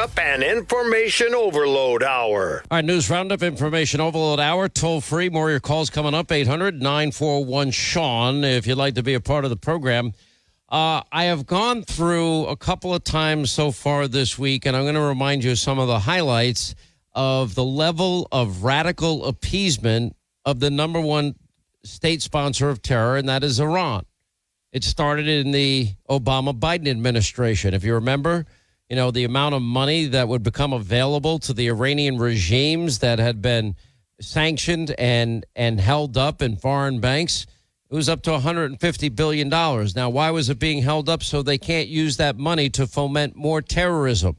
Roundup and Information Overload Hour. All right, News Roundup, Information Overload Hour, toll free. More of your calls coming up, 800-941-SEAN, if you'd like to be a part of the program. I have gone through a couple of times so far this week, and I'm going to remind you of some of the highlights of the level of radical appeasement of the number one state sponsor of terror, and that is Iran. It started in the Obama-Biden administration. If you remember, you know, the amount of money that would become available to the Iranian regimes that had been sanctioned and held up in foreign banks, it was up to $150 billion. Now, why was it being held up? So they can't use that money to foment more terrorism.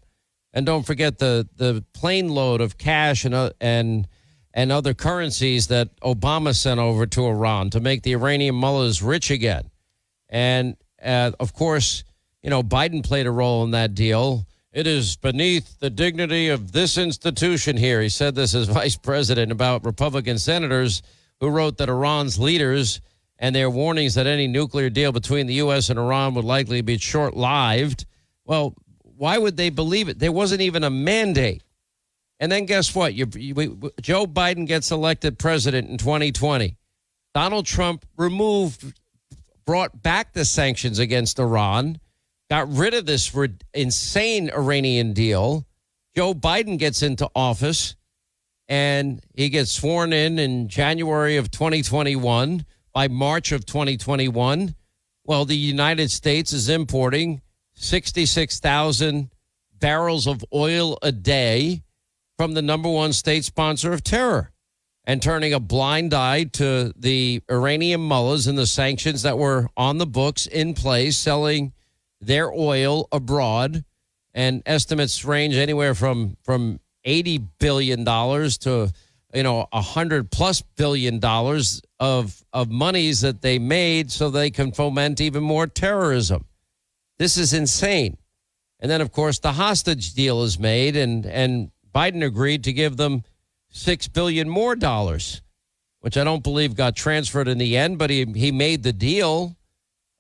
And don't forget the plane load of cash and other currencies that Obama sent over to Iran to make the Iranian mullahs rich again. And, of course, you know, Biden played a role in that deal. It is beneath the dignity of this institution here. He said this as vice president about Republican senators who wrote that Iran's leaders and their warnings that any nuclear deal between the U.S. and Iran would likely be short-lived. Well, why would they believe it? There wasn't even a mandate. And then guess what? Joe Biden gets elected president in 2020. Donald Trump brought back the sanctions against Iran, got rid of this insane Iranian deal. Joe Biden gets into office, and he gets sworn in January of 2021. By March of 2021, well, the United States is importing 66,000 barrels of oil a day from the number one state sponsor of terror, and turning a blind eye to the Iranian mullahs and the sanctions that were on the books in place, selling their oil abroad. And estimates range anywhere from $80 billion to, you know, $100+ billion of monies that they made so they can foment even more terrorism. This is insane. And then, of course, the hostage deal is made, and Biden agreed to give them $6 billion more, which I don't believe got transferred in the end, but he made the deal.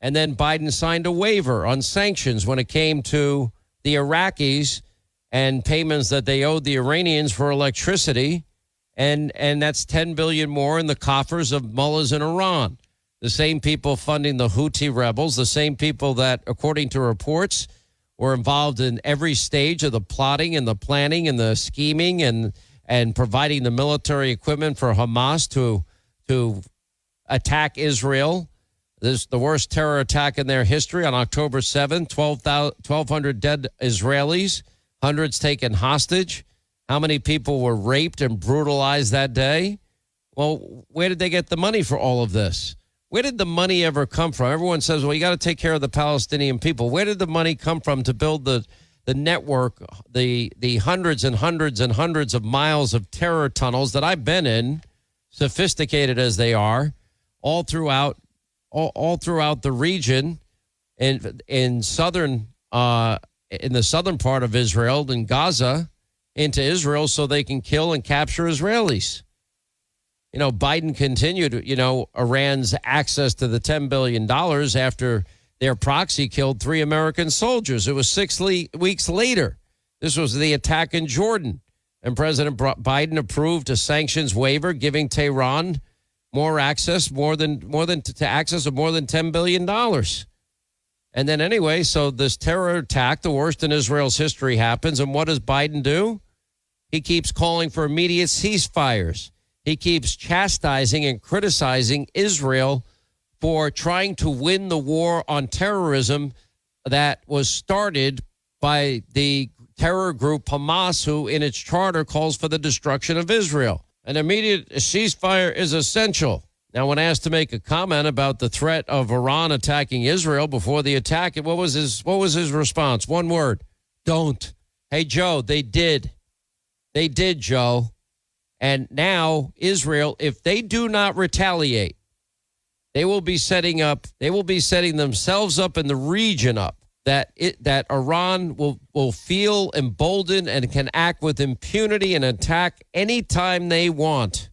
And then Biden signed a waiver on sanctions when it came to the Iraqis and payments that they owed the Iranians for electricity. And that's $10 billion more in the coffers of mullahs in Iran. The same people funding the Houthi rebels, the same people that, according to reports, were involved in every stage of the plotting and the planning and the scheming and providing the military equipment for Hamas to attack Israel. This is the worst terror attack in their history on October 7th, 1,200 dead Israelis, hundreds taken hostage. How many people were raped and brutalized that day? Well, where did they get the money for all of this? Where did the money ever come from? Everyone says, well, you got to take care of the Palestinian people. Where did the money come from to build the network, the hundreds and hundreds and hundreds of miles of terror tunnels that I've been in, sophisticated as they are, all throughout the region in the southern part of Israel, in Gaza, into Israel, so they can kill and capture Israelis. You know, Biden continued, you know, Iran's access to the $10 billion after their proxy killed 3 American soldiers. It was 6 weeks later. This was the attack in Jordan. And President Biden approved a sanctions waiver, giving Tehran more access, more than access of more than $10 billion. And then anyway, so this terror attack, the worst in Israel's history, happens. And what does Biden do? He keeps calling for immediate ceasefires. He keeps chastising and criticizing Israel for trying to win the war on terrorism that was started by the terror group Hamas, who in its charter calls for the destruction of Israel. An immediate ceasefire is essential. Now, when asked to make a comment about the threat of Iran attacking Israel before the attack, what was his response? One word: don't. Hey, Joe, they did. They did, Joe. And now Israel, if they do not retaliate, they will be setting themselves up in the region up that Iran will feel emboldened and can act with impunity and attack anytime they want.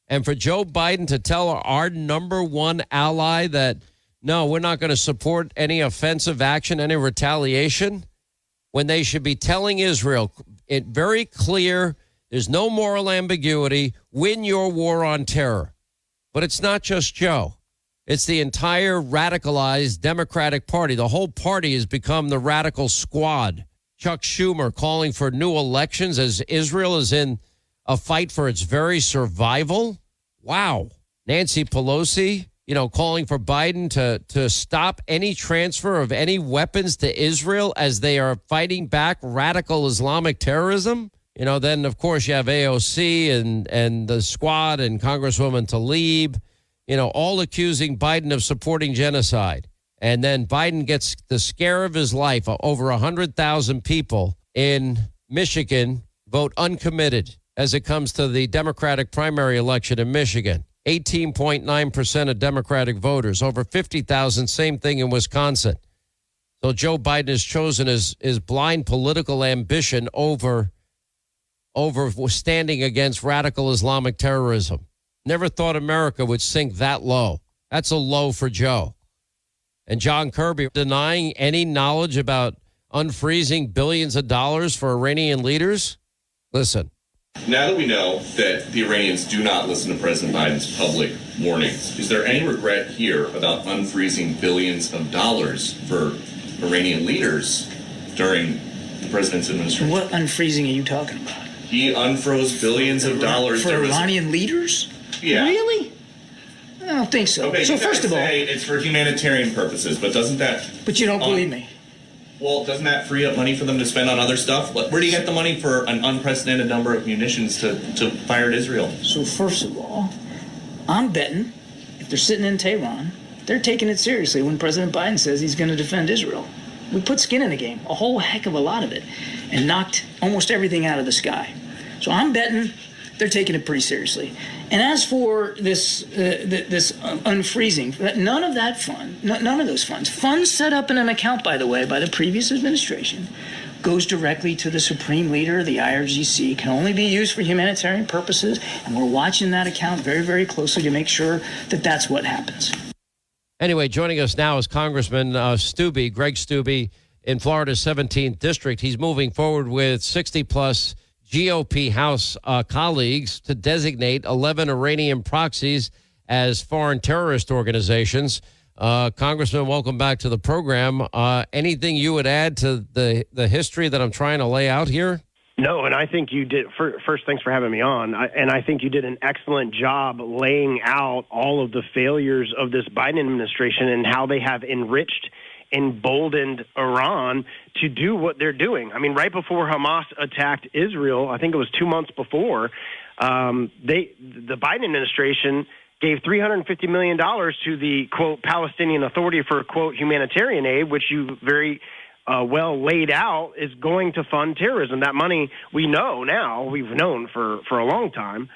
And for Joe Biden to tell our number one ally that, no, we're not going to support any offensive action, any retaliation. when they should be telling Israel it very clear, there's no moral ambiguity, win your war on terror. But it's not just Joe. It's the entire radicalized Democratic Party. The whole party has become the radical squad. Chuck Schumer calling for new elections as Israel is in a fight for its very survival. Wow. Nancy Pelosi, calling for Biden to stop any transfer of any weapons to Israel as they are fighting back radical Islamic terrorism. Then, of course, you have AOC and the squad and Congresswoman Tlaib, all accusing Biden of supporting genocide. And then Biden gets the scare of his life. Over 100,000 people in Michigan vote uncommitted as it comes to the Democratic primary election in Michigan. 18.9% of Democratic voters, over 50,000, same thing in Wisconsin. So Joe Biden has chosen his blind political ambition over standing against radical Islamic terrorism. Never thought America would sink that low. That's a low for Joe. And John Kirby denying any knowledge about unfreezing billions of dollars for Iranian leaders. Listen. Now that we know that the Iranians do not listen to President Biden's public warnings, is there any regret here about unfreezing billions of dollars for Iranian leaders during the president's administration? What unfreezing are you talking about? He unfroze billions of dollars for Iranian leaders? Yeah. Really? I don't think so. Okay, so first of all, it's for humanitarian purposes, but doesn't that? But you don't believe me. Well, doesn't that free up money for them to spend on other stuff? Where do you get the money for an unprecedented number of munitions to fire at Israel? So first of all, I'm betting if they're sitting in Tehran, they're taking it seriously when President Biden says he's going to defend Israel. We put skin in the game, a whole heck of a lot of it, and knocked almost everything out of the sky. So I'm betting they're taking it pretty seriously. And as for this unfreezing, none of those funds set up in an account, by the way, by the previous administration, goes directly to the supreme leader of the IRGC, can only be used for humanitarian purposes, and we're watching that account very, very closely to make sure that that's what happens. Anyway, joining us now is Congressman Greg Steube in Florida's 17th District. He's moving forward with 60-plus GOP House colleagues to designate 11 Iranian proxies as foreign terrorist organizations. Congressman, welcome back to the program. Anything you would add to the history that I'm trying to lay out here? No, and I think you did. First, thanks for having me on. I think you did an excellent job laying out all of the failures of this Biden administration and how they have enriched, emboldened Iran to do what they're doing. I mean, right before Hamas attacked Israel, I think it was 2 months before, the Biden administration gave $350 million to the, quote, Palestinian Authority for, quote, humanitarian aid, which you very well laid out is going to fund terrorism. That money, we know now, we've known for a long time,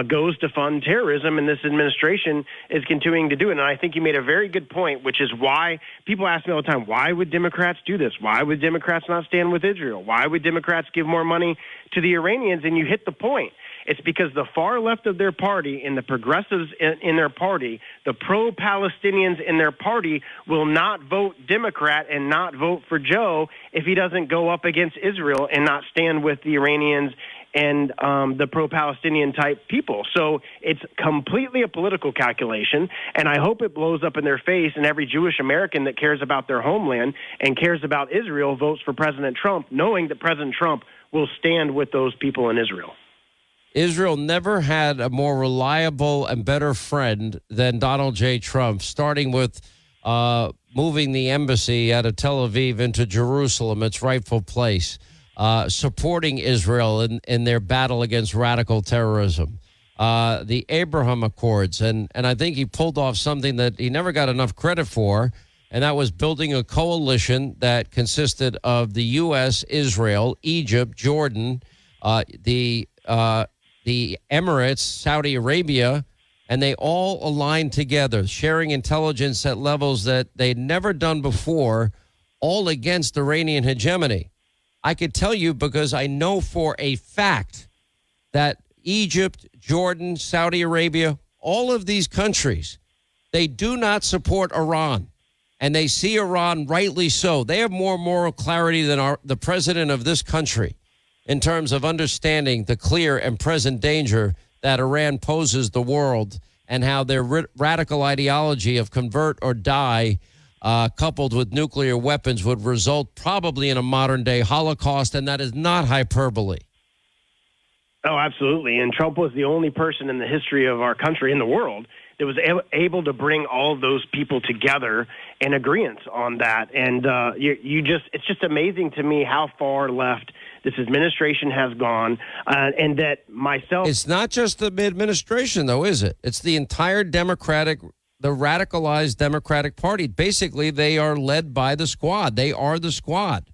goes to fund terrorism, and this administration is continuing to do it. And I think you made a very good point, which is why people ask me all the time, why would Democrats do this? Why would Democrats not stand with Israel? Why would Democrats give more money to the Iranians? And you hit the point. It's because the far left of their party and the progressives in their party, the pro-Palestinians in their party, will not vote Democrat and not vote for Joe if he doesn't go up against Israel and not stand with the Iranians and the pro-Palestinian type people. So it's completely a political calculation, and I hope it blows up in their face, and every Jewish American that cares about their homeland and cares about Israel votes for President Trump, knowing that President Trump will stand with those people in Israel. Israel never had a more reliable and better friend than Donald J. Trump, starting with moving the embassy out of Tel Aviv into Jerusalem, its rightful place, supporting Israel in their battle against radical terrorism, the Abraham Accords. And I think he pulled off something that he never got enough credit for, and that was building a coalition that consisted of the U.S., Israel, Egypt, Jordan, the Emirates, Saudi Arabia, and they all aligned together, sharing intelligence at levels that they'd never done before, all against Iranian hegemony. I could tell you because I know for a fact that Egypt, Jordan, Saudi Arabia, all of these countries, they do not support Iran. and they see Iran, rightly so. They have more moral clarity than the president of this country in terms of understanding the clear and present danger that Iran poses the world and how their radical ideology of convert or die coupled with nuclear weapons would result probably in a modern-day Holocaust, and that is not hyperbole. Oh, absolutely. And Trump was the only person in the history of our country, in the world, that was able to bring all those people together in agreement on that. And it's just amazing to me how far left this administration has gone, and that myself. It's not just the administration, though, is it? It's the entire the radicalized Democratic Party. Basically, they are led by the squad. They are the squad.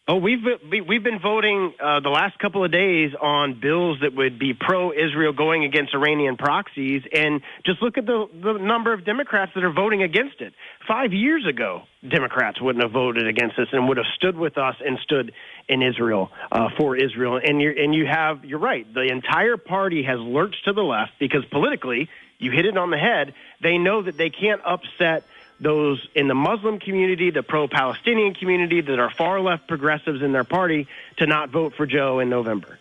Oh, we've been voting the last couple of days on bills that would be pro-Israel going against Iranian proxies, and just look at the number of Democrats that are voting against it. 5 years ago, Democrats wouldn't have voted against this and would have stood with us and stood in Israel for Israel. And you're right. The entire party has lurched to the left because politically, you hit it on the head. They know that they can't upset those in the Muslim community, the pro-Palestinian community that are far left progressives in their party to not vote for Joe in November.